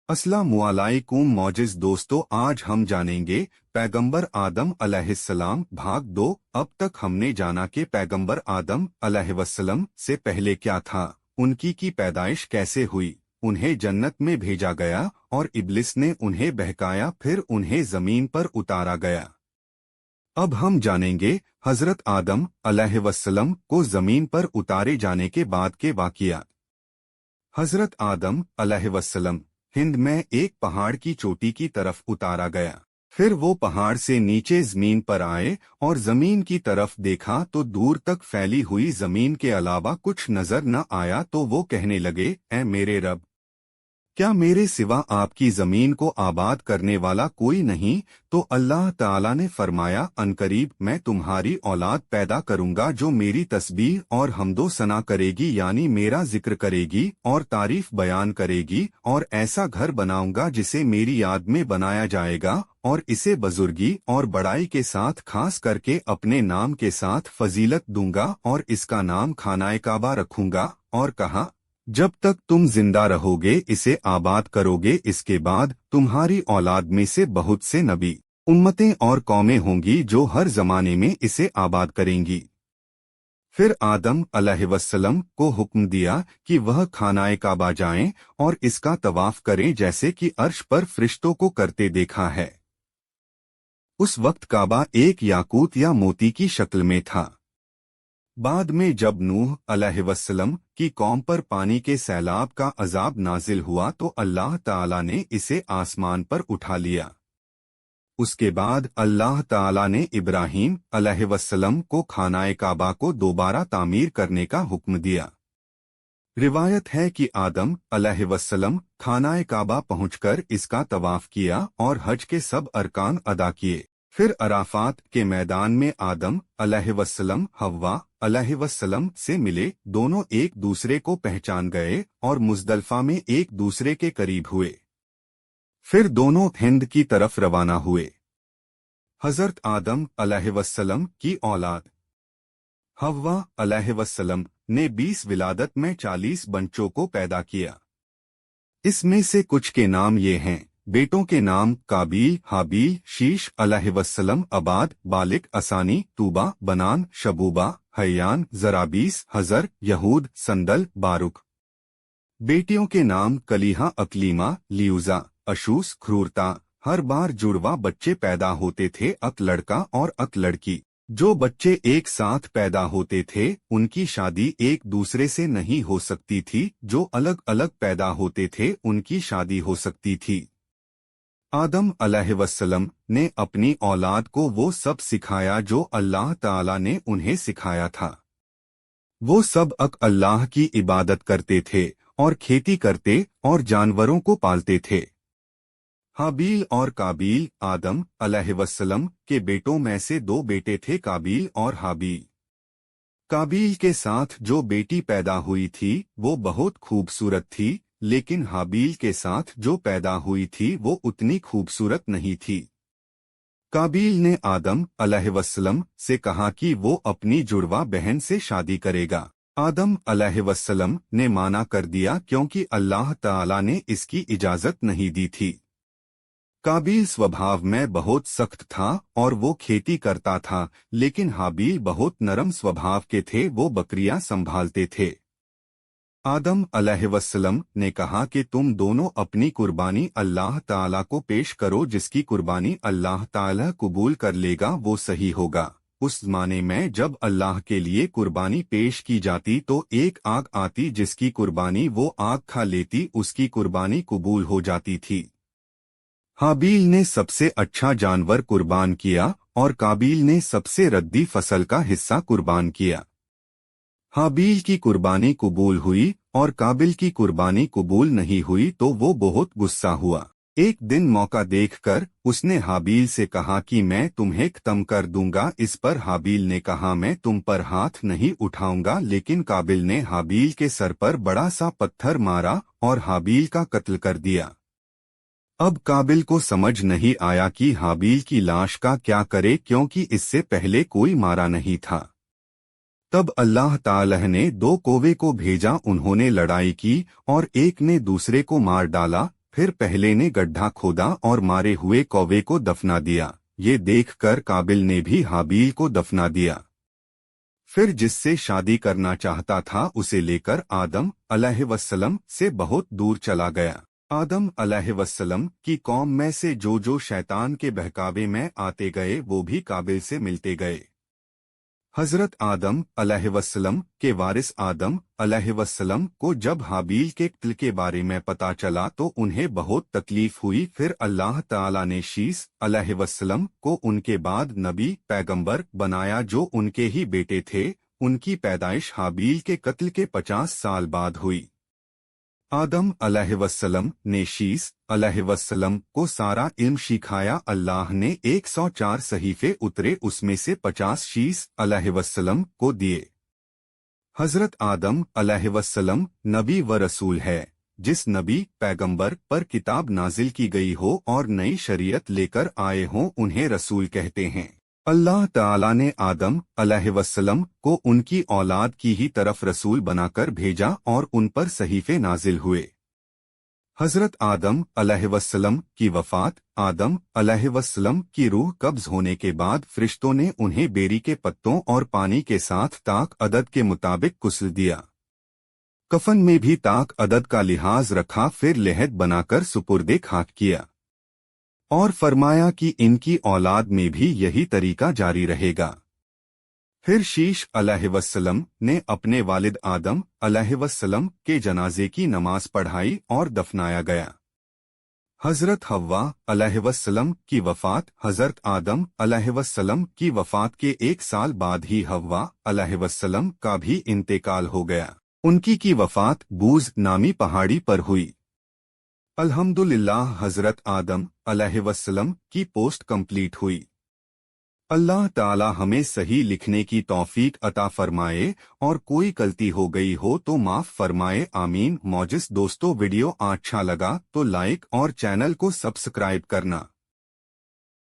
अस्सलाम वालेकुम मौजिज़ दोस्तों, आज हम जानेंगे पैगंबर आदम अलैहिस्सलाम भाग 2। अब तक हमने जाना कि पैगंबर आदम अलैहिस्सलाम से पहले क्या था, उनकी की पैदाइश कैसे हुई, उन्हें जन्नत में भेजा गया और इब्लिस ने उन्हें बहकाया, फिर उन्हें जमीन पर उतारा गया। अब हम जानेंगे हजरत आदम अलैहिस्सलाम को जमीन पर उतारे जाने के बाद के वाक़ियात। हजरत आदम अलैहिस्सलाम हिंद में एक पहाड़ की चोटी की तरफ उतारा गया। फिर वो पहाड़ से नीचे जमीन पर आए और जमीन की तरफ देखा तो दूर तक फैली हुई जमीन के अलावा कुछ नजर न आया, तो वो कहने लगे, ऐ मेरे रब, क्या मेरे सिवा आपकी जमीन को आबाद करने वाला कोई नहीं? तो अल्लाह ताला ने फरमाया, अनकरीब मैं तुम्हारी औलाद पैदा करूंगा जो मेरी तस्बीह और हम्दो सना करेगी, यानी मेरा जिक्र करेगी और तारीफ बयान करेगी, और ऐसा घर बनाऊंगा जिसे मेरी याद में बनाया जाएगा, और इसे बुजुर्गी और बड़ाई के साथ खास करके अपने नाम के साथ फजीलत दूंगा, और इसका नाम खानाए काबा रखूंगा। और कहा, जब तक तुम जिंदा रहोगे इसे आबाद करोगे, इसके बाद तुम्हारी औलाद में से बहुत से नबी, उम्मतें और कौमें होंगी जो हर जमाने में इसे आबाद करेंगी। फिर आदम अलैहिस्सलाम को हुक्म दिया कि वह खानाए काबा जाएं और इसका तवाफ करें, जैसे कि अर्श पर फरिश्तों को करते देखा है। उस वक्त काबा एक याकूत या मोती की शक्ल में था। बाद में जब नूह अलैहिस्सलाम की कौम पर पानी के सैलाब का अजाब नाजिल हुआ तो अल्लाह ताला ने इसे आसमान पर उठा लिया। उसके बाद अल्लाह ताला ने इब्राहीम अलैहिस्सलाम को खानाए काबा को दोबारा तामीर करने का हुक्म दिया। रिवायत है कि आदम अलैहिस्सलाम खानाए काबा पहुंचकर इसका तवाफ किया और हज के सब अरकान अदा किए। फिर अराफात के मैदान में आदम अलैहिस्सलाम हव्वा अलैहिस्सलाम से मिले, दोनों एक दूसरे को पहचान गए और मुज़दलिफ़ा में एक दूसरे के करीब हुए। फिर दोनों हिंद की तरफ रवाना हुए। हजरत आदम अलैहिस्सलाम की औलाद हव्वा अलैहिस्सलाम ने 20 विलादत में 40 बच्चों को पैदा किया। इसमें से कुछ के नाम ये हैं। बेटों के नाम काबील, हाबील, शीश अलैहिस्सलाम, अबाद, बालिक, असानी, तूबा, बनान, शबूबा, हयान, जराबीस, हजर, यहूद, संदल, बारुक। बेटियों के नाम कलीहा, अकलीमा, लियूजा, अशूस, क्रूरता। हर बार जुड़वा बच्चे पैदा होते थे, अक लड़का और अक लड़की। जो बच्चे एक साथ पैदा होते थे उनकी शादी एक दूसरे से नहीं हो सकती थी, जो अलग अलग पैदा होते थे उनकी शादी हो सकती थी। आदम अलैहिस्सलाम ने अपनी औलाद को वो सब सिखाया जो अल्लाह ताला ने उन्हें सिखाया था। वो सब अल्लाह की इबादत करते थे और खेती करते और जानवरों को पालते थे। हाबील और काबील आदम अलैहिस्सलाम के बेटों में से दो बेटे थे, काबील और हाबील। काबील के साथ जो बेटी पैदा हुई थी वो बहुत खूबसूरत थी, लेकिन हाबील के साथ जो पैदा हुई थी वो उतनी खूबसूरत नहीं थी। काबील ने आदम अलैहिस्सलाम से कहा कि वो अपनी जुड़वा बहन से शादी करेगा। आदम अलैहिस्सलाम ने माना कर दिया क्योंकि अल्लाह ताला ने इसकी इजाजत नहीं दी थी। काबील स्वभाव में बहुत सख्त था और वो खेती करता था, लेकिन हाबील बहुत नरम स्वभाव के थे, वो बकरियां संभालते थे। आदम अलैहिस्सलाम ने कहा कि तुम दोनों अपनी कुर्बानी अल्लाह ताला को पेश करो, जिसकी कुर्बानी अल्लाह ताला कबूल कर लेगा वो सही होगा। उस ज़माने में जब अल्लाह के लिए कुर्बानी पेश की जाती तो एक आग आती जिसकी कुर्बानी वो आग खा लेती, उसकी कुर्बानी कबूल हो जाती थी। हाबील ने सबसे अच्छा जानवर कुर्बान किया और काबील ने सबसे रद्दी फसल का हिस्सा कुर्बान किया। हाबील की कुर्बानी कबूल हुई और काबिल की कुर्बानी कबूल नहीं हुई तो वो बहुत गुस्सा हुआ। एक दिन मौका देखकर उसने हाबील से कहा कि मैं तुम्हें खत्म कर दूंगा। इस पर हाबील ने कहा, मैं तुम पर हाथ नहीं उठाऊंगा, लेकिन काबिल ने हाबील के सर पर बड़ा सा पत्थर मारा और हाबील का कत्ल कर दिया। अब काबिल को समझ नहीं आया कि हाबील की लाश का क्या करे, क्योंकि इससे पहले कोई मारा नहीं था। तब अल्लाह ताला ने दो कौवे को भेजा, उन्होंने लड़ाई की और एक ने दूसरे को मार डाला। फिर पहले ने गड्ढा खोदा और मारे हुए कौवे को दफना दिया। ये देखकर काबिल ने भी हाबील को दफना दिया। फिर जिससे शादी करना चाहता था उसे लेकर आदम अलैहिस्सलाम से बहुत दूर चला गया। आदम अलैहिस्सलाम की कौम में से जो शैतान के बहकावे में आते गए वो भी काबिल से मिलते गए। हजरत आदम अलैहिस्सलाम के वारिस आदम अलैहिस्सलाम को जब हाबील के कत्ल के बारे में पता चला तो उन्हें बहुत तकलीफ हुई। फिर अल्लाह ताला ने शीस अलैहिस्सलाम को उनके बाद नबी पैगंबर बनाया जो उनके ही बेटे थे। उनकी पैदाइश हाबील के कत्ल के 50 साल बाद हुई। आदम अलैहिस्सलाम ने शीस अलैहिस्सलाम को सारा इल्म सिखाया। अल्लाह ने 104 सहीफे उतरे, उसमें से 50 शीस अलैहिस्सलाम को दिए। हजरत आदम अलैहिस्सलाम नबी व रसूल है। जिस नबी पैगंबर पर किताब नाजिल की गई हो और नई शरीयत लेकर आए हों उन्हें रसूल कहते हैं। अल्लाह ताला ने आदम अलैहिस्सलाम को उनकी औलाद की ही तरफ रसूल बनाकर भेजा और उन पर सहीफे नाजिल हुए। हजरत आदम अलैहिस्सलाम की वफात। आदम अलैहिस्सलाम की रूह कब्ज होने के बाद फरिश्तों ने उन्हें बेरी के पत्तों और पानी के साथ ताक अदद के मुताबिक गुस्ल दिया। कफन में भी ताक अदद का लिहाज रखा, फिर लहद बनाकर सुपुर्दे खाक किया और फरमाया कि इनकी औलाद में भी यही तरीका जारी रहेगा। फिर शीश अलैहिस्सलाम ने अपने वालिद आदम अलैहिस्सलाम के जनाजे की नमाज पढ़ाई और दफनाया गया। हजरत हव्वा अलैहिस्सलाम की वफात। हजरत आदम अलैहिस्सलाम की वफात के 1 साल बाद ही हव्वा अलैहिस्सलाम का भी इंतेकाल हो गया। उनकी की वफात बूज नामी पहाड़ी पर हुई। अल्हम्दुलिल्लाह हजरत आदम अलैहिस्सलाम की पोस्ट कंप्लीट हुई। अल्लाह ताला हमें सही लिखने की तौफीक अता फरमाए और कोई गलती हो गई हो तो माफ फरमाए, आमीन। मौजिज़ दोस्तों, वीडियो अच्छा लगा तो लाइक और चैनल को सब्सक्राइब करना।